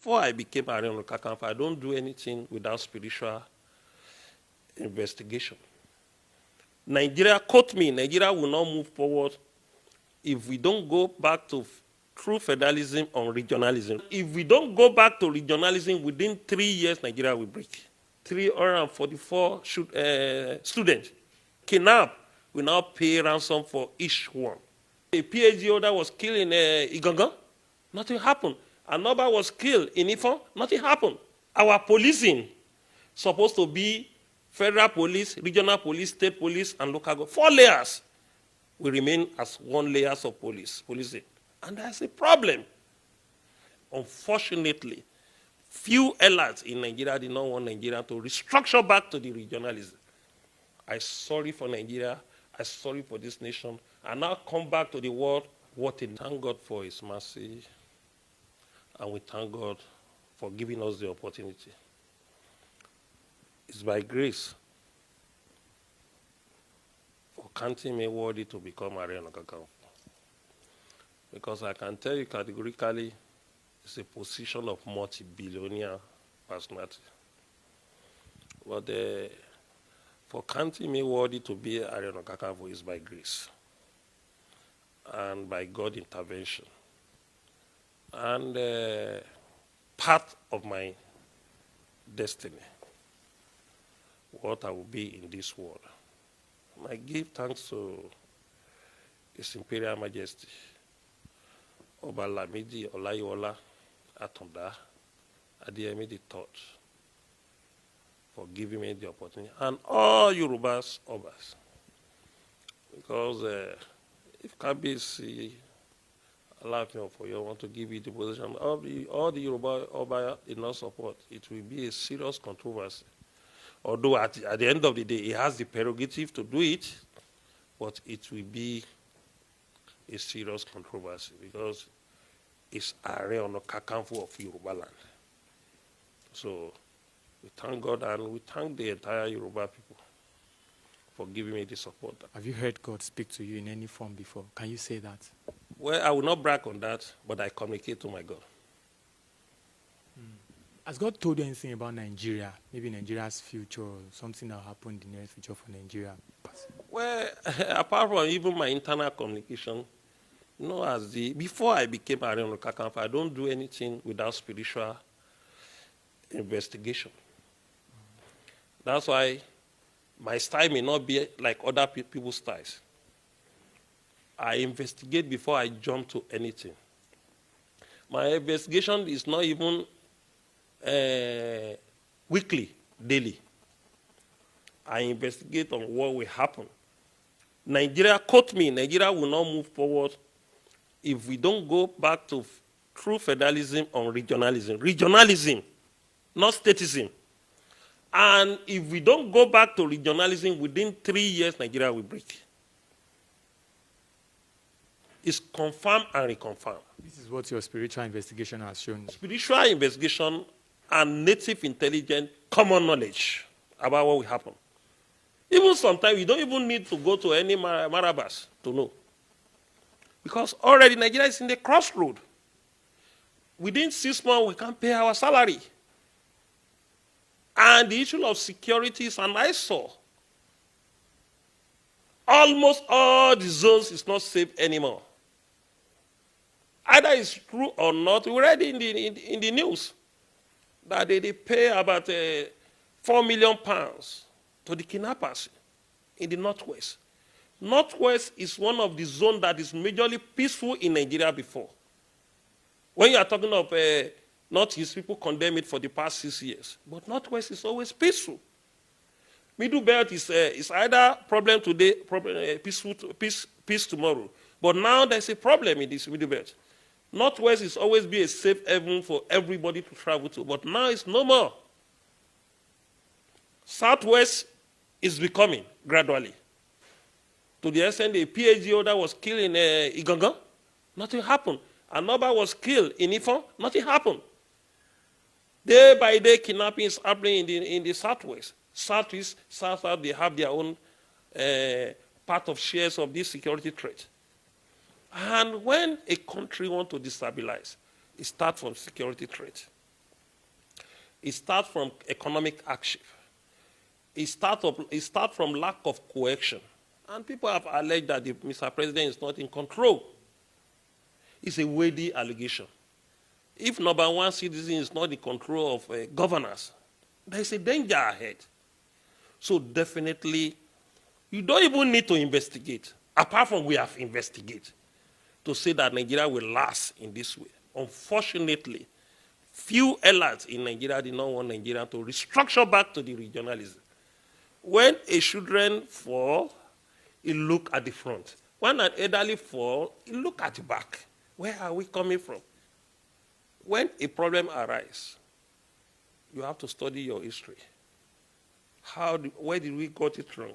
before I became Ààrẹ Ọ̀nà Kakanfò, I don't do anything without spiritual investigation. Nigeria, quote me, Nigeria will not move forward if we don't go back to true federalism or regionalism. If we don't go back to regionalism, within 3 years, Nigeria will break. 344 students kidnapped will now pay ransom for each one. A PhD holder was killed in Igangan, nothing happened. Another was killed in Ifon, nothing happened. Our policing supposed to be federal police, regional police, state police, and local government. 4 layers will remain as 1 layer of policing. And that's a problem. Unfortunately, few elites in Nigeria did not want Nigeria to restructure back to the regionalism. I'm sorry for Nigeria. I'm sorry for this nation. And now come back to the world. What a thank God for His mercy. And we thank God for giving us the opportunity. It's by grace for counting me worthy to become Ààrẹ Ọ̀nà Kakanfò. Because I can tell you categorically, it's a position of multi-billionaire personality. But for counting me worthy to be Ààrẹ Ọ̀nà Kakanfò is by grace and by God's intervention. And part of my destiny, what I will be in this world. I give thanks to His Imperial Majesty, Ọba Lamidi Ọláyíwọlá Àtàndá Adéyẹmí III, for giving me the opportunity, and all Yorubas, Obas. Because if Kabiyesi Aláàfin of Ọ̀yọ́ want to give you the position, all the Yoruba Oba did not support, it will be a serious controversy. Although at the end of the day, he has the prerogative to do it, but it will be a serious controversy because it's Ààrẹ Ọ̀nà Kakanfò of Yoruba land. So we thank God and we thank the entire Yoruba people for giving me the support. Have you heard God speak to you in any form before? Can you say that? Well, I will not brag on that, but I communicate to my God. Has God told you anything about Nigeria? Maybe Nigeria's future, or something that will happen in the near future for Nigeria? Well, apart from even my internal communication, before I became Ààrẹ Ọ̀nà Kakanfò, I don't do anything without spiritual investigation. That's why my style may not be like other people's styles. I investigate before I jump to anything. My investigation is not even weekly, daily. I investigate on what will happen. Nigeria, quote me, Nigeria will not move forward if we don't go back to true federalism or regionalism. Regionalism, not statism. And if we don't go back to regionalism, within 3 years, Nigeria will break. It's confirmed and reconfirmed. This is what your spiritual investigation has shown. Spiritual investigation and native intelligence, common knowledge about what will happen. Even sometimes you don't even need to go to any marabas to know. Because already Nigeria is in the crossroad. Within 6 months, we can't pay our salary. And the issue of security is an eyesore. Almost all the zones is not safe anymore. Either it's true or not, we read in the news that they pay about £4 million to the kidnappers in the Northwest. Northwest is one of the zones that is majorly peaceful in Nigeria before. When you are talking of Northeast, people condemn it for the past 6 years. But Northwest is always peaceful. Middle Belt is either problem today, peace tomorrow. But now there's a problem in this Middle Belt. Northwest is always be a safe haven for everybody to travel to, but now it's no more. Southwest is becoming gradually. To the extent a PhD holder was killed in Igangan, nothing happened. Another was killed in Ifon, nothing happened. Day by day, kidnapping is happening in the Southwest. Southeast, South, they have their own part of shares of this security threat. And when a country wants to destabilize, it starts from security threat. It starts from economic hardship. It starts from lack of cohesion. And people have alleged that Mr. President is not in control. It's a weighty allegation. If number one citizen is not in control of governance, there is a danger ahead. So definitely, you don't even need to investigate, apart from we have investigated, to say that Nigeria will last in this way. Unfortunately, few elites in Nigeria did not want Nigeria to restructure back to the regionalism. When a children fall, you look at the front. When an elderly fall, you look at the back. Where are we coming from? When a problem arises, you have to study your history. Where did we got it wrong?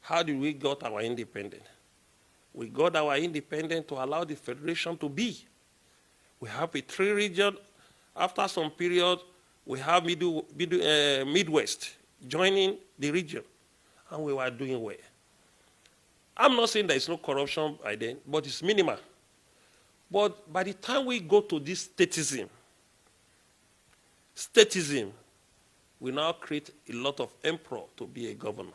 How did we got our independence? We got our independence to allow the federation to be. We have a 3 region. After some period, we have Midwest joining the region, and we were doing well. I'm not saying there is no corruption by then, but it's minimal. But by the time we go to this statism will now create a lot of emperor to be a governor.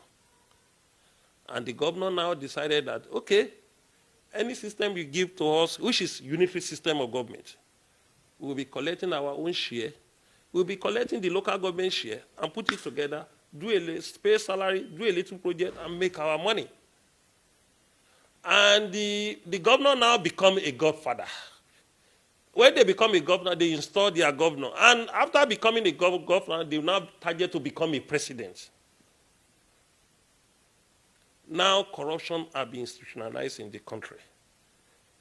And the governor now decided that, okay, any system you give to us, which is unitary system of government, we'll be collecting our own share, we'll be collecting the local government share and put it together, pay salary, do a little project, and make our money. And the governor now become a godfather. When they become a governor, they install their governor. And after becoming a governor, they now target to become a president. Now corruption has been institutionalized in the country.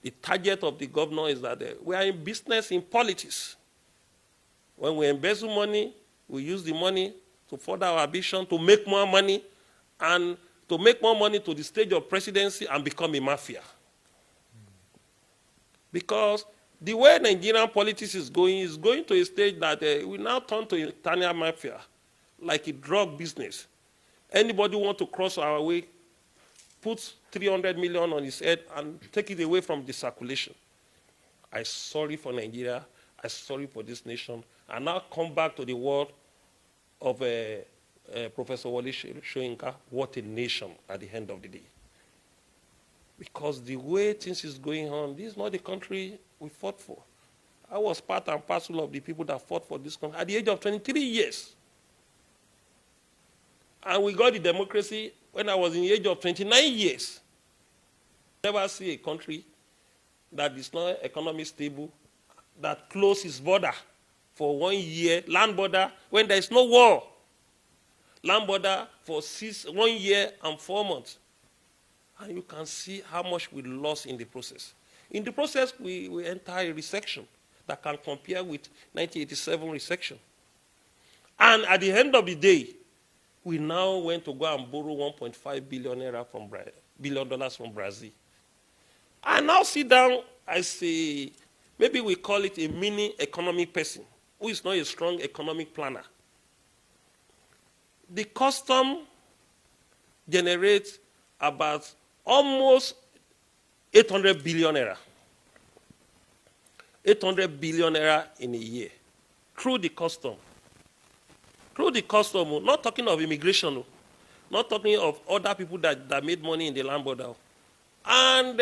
The target of the governor is that we are in business in politics. When we embezzle money, we use the money to further our ambition, to make more money, and to make more money to the stage of presidency and become a mafia. Because the way Nigerian politics is going to a stage that we now turn to Italian mafia, like a drug business. Anybody want to cross our way, put 300 million on his head and take it away from the circulation. I'm sorry for Nigeria. I'm sorry for this nation. And now come back to the word of Professor Wole Soyinka, what a nation at the end of the day. Because the way things is going on, this is not the country we fought for. I was part and parcel of the people that fought for this country at the age of 23 years. And we got the democracy when I was in the age of 29 years. Never see a country that is not economically stable, that closes its border for 1 year, land border, when there is no war. Land border for 1 year and 4 months. And you can see how much we lost in the process. In the process, we enter a recession that can compare with 1987 recession. And at the end of the day, we now went to go and borrow 1.5 billion dollars from Brazil. I now sit down as maybe we call it a mini economic person who is not a strong economic planner. The custom generates about almost 800 billion naira. 800 billion naira in a year through the custom. Through the custom, not talking of immigration, not talking of other people that made money in the land border. And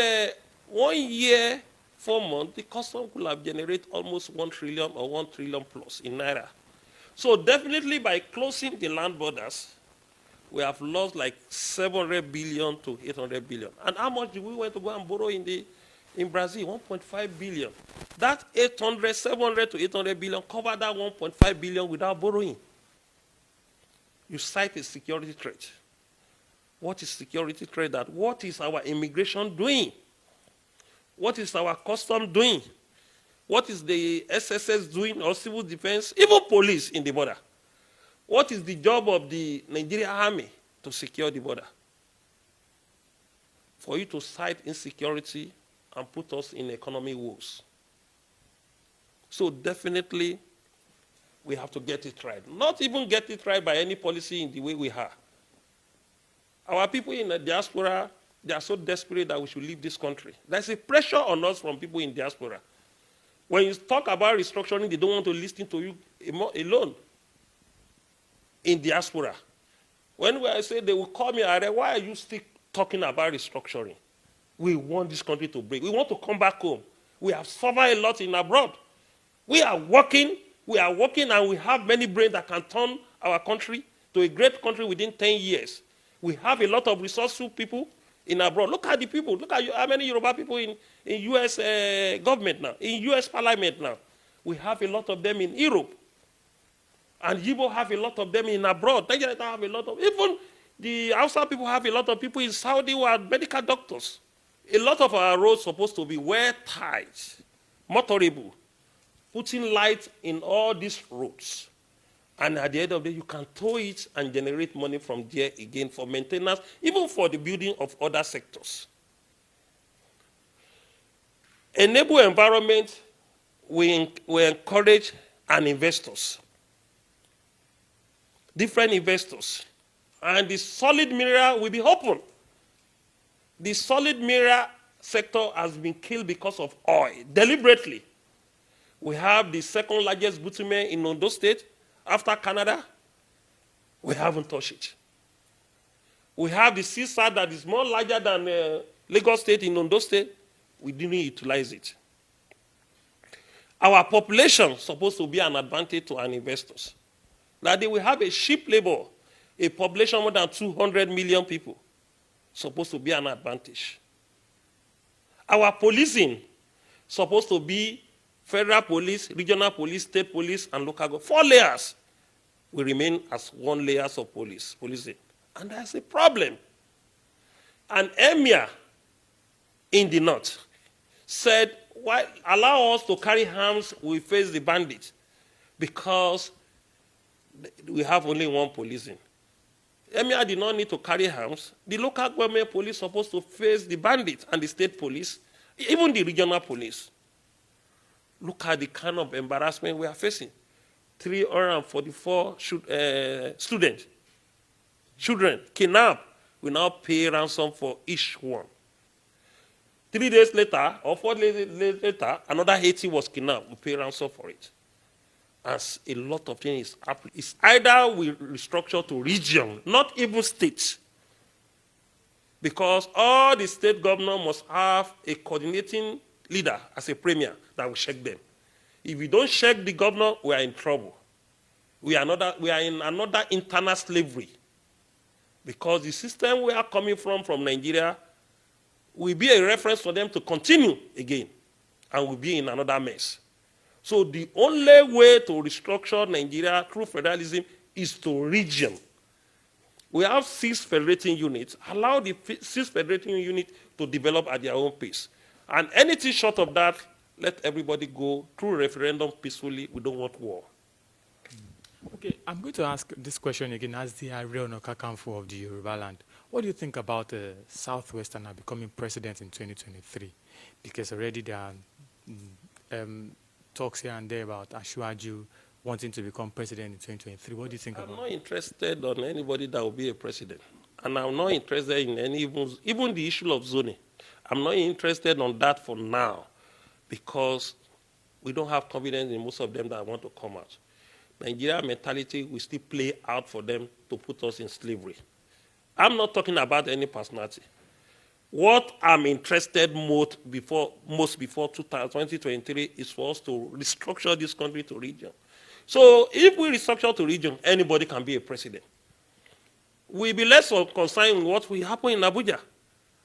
1 year, 4 months, the custom could have generated almost 1 trillion or 1 trillion plus in naira. So definitely by closing the land borders, we have lost like 700 billion to 800 billion. And how much did we went to go and borrow in Brazil? 1.5 billion. That 700 to 800 billion covered that 1.5 billion without borrowing. You cite a security threat. What is security threat? That what is our immigration doing? What is our custom doing? What is the SSS doing, or civil defense, even police in the border? What is the job of the Nigerian army to secure the border? For you to cite insecurity and put us in economic woes. So definitely, we have to get it right. Not even get it right by any policy in the way we are. Our people in the diaspora, they are so desperate that we should leave this country. There's a pressure on us from people in diaspora. When you talk about restructuring, they don't want to listen to you alone. in diaspora. When I say they will call me, why are you still talking about restructuring? We want this country to break. We want to come back home. We have suffered a lot in abroad. We are working, and we have many brains that can turn our country to a great country within 10 years. We have a lot of resourceful people in abroad. Look at the people. Look at how many Yoruba people in U.S. Government now, in U.S. Parliament now. We have a lot of them in Europe. And Yibo have a lot of them in abroad. Nigeria have a lot of, even the outside people have a lot of people in Saudi who are medical doctors. A lot of our roads supposed to be well tight, motorable, putting light in all these roads. And at the end of the day, you can tow it and generate money from there again for maintenance, even for the building of other sectors. Enable environment, we encourage and investors, different investors. And the solid mineral will be open. The solid mineral sector has been killed because of oil, deliberately. We have the second largest bitumen in Ondo State after Canada. We haven't touched it. We have the seaside that is more larger than Lagos State in Ondo State. We didn't utilize it. Our population is supposed to be an advantage to our investors. That they will have a cheap labor, a population more than 200 million people, supposed to be an advantage. Our policing supposed to be federal police, regional police, state police, and local government. 4 layers will remain as 1 layer of policing. And that's a problem. An emir in the north said, why allow us to carry arms, we face the bandits, because we have only 1 policing. Emir did not need to carry arms. The local government police supposed to face the bandits and the state police, even the regional police. Look at the kind of embarrassment we are facing. 344 students, children, kidnapped. We now pay ransom for each one. 3 days later, or 4 days later, another 80 was kidnapped. We pay ransom for it. As a lot of things happen. It's either we restructure to region, not even states. Because all the state governors must have a coordinating leader as a premier that will check them. If we don't check the governor, we are in trouble. We are in another internal slavery. Because the system we are coming from Nigeria, will be a reference for them to continue again. And we'll be in another mess. So the only way to restructure Nigeria through federalism is to region. We have 6 federating units. Allow the 6 federating units to develop at their own pace. And anything short of that, let everybody go through referendum peacefully. We don't want war. Okay, I'm going to ask this question again as the Ààrẹ Ọ̀nà Kakanfò of the Yoruba land. What do you think about Southwesterner becoming president in 2023? Because already there are talks here and there about Asiwaju wanting to become president in 2023. What do you think about it? I'm not interested on anybody that will be a president. And I'm not interested in any, even the issue of zoning. I'm not interested on that for now because we don't have confidence in most of them that want to come out. Nigeria mentality will still play out for them to put us in slavery. I'm not talking about any personality. What I'm interested most before 2023 is for us to restructure this country to region. So if we restructure to region, anybody can be a president. We'll be less concerned with what will happen in Abuja.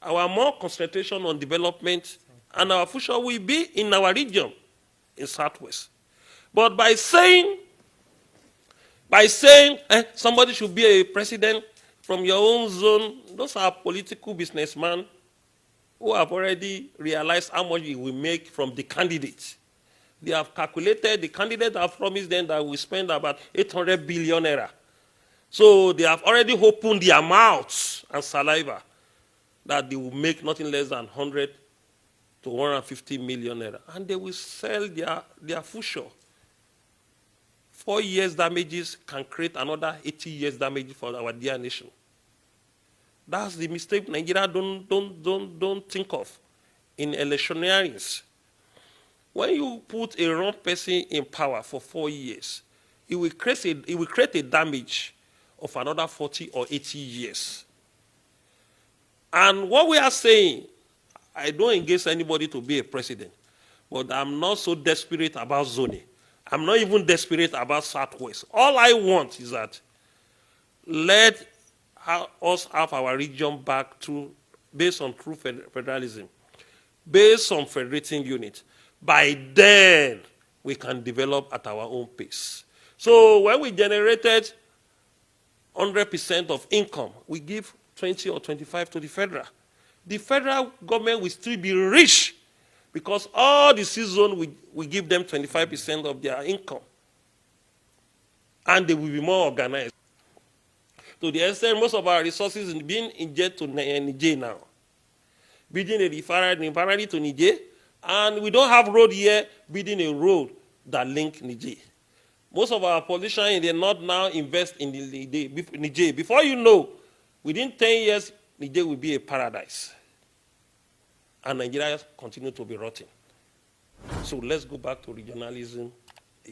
Our more concentration on development and our future will be in our region, in Southwest. But by saying somebody should be a president from your own zone, those are political businessmen who have already realized how much it will make from the candidates. They have calculated, the candidate have promised them that we spend about 800 billion naira. So they have already opened their mouths and saliva that they will make nothing less than 100 to 150 million naira. And they will sell their future. 4 years damages can create another 80 years damage for our dear nation. That's the mistake Nigeria don't think of in electioneerings. When you put a wrong person in power for 4 years, it will create a damage of another 40 or 80 years. And what we are saying, I don't engage anybody to be a president, but I'm not so desperate about zoning. I'm not even desperate about Southwest. All I want is that let us have our region back to, based on true federalism, based on federating unit. By then, we can develop at our own pace. So when we generated 100% of income, we give 20 or 25 to the federal. The federal government will still be rich because all the season we give them 25% of their income. And they will be more organized. To the extent most of our resources are being injected to Niger now. Building a refinery to Niger, and we don't have road here, building a road that link Niger. Most of our politicians in the north now invest in Niger. Before you know, within 10 years, Niger will be a paradise. And Nigeria continue to be rotting. So let's go back to regionalism.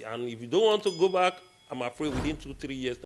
And if you don't want to go back, I'm afraid within 2-3 years,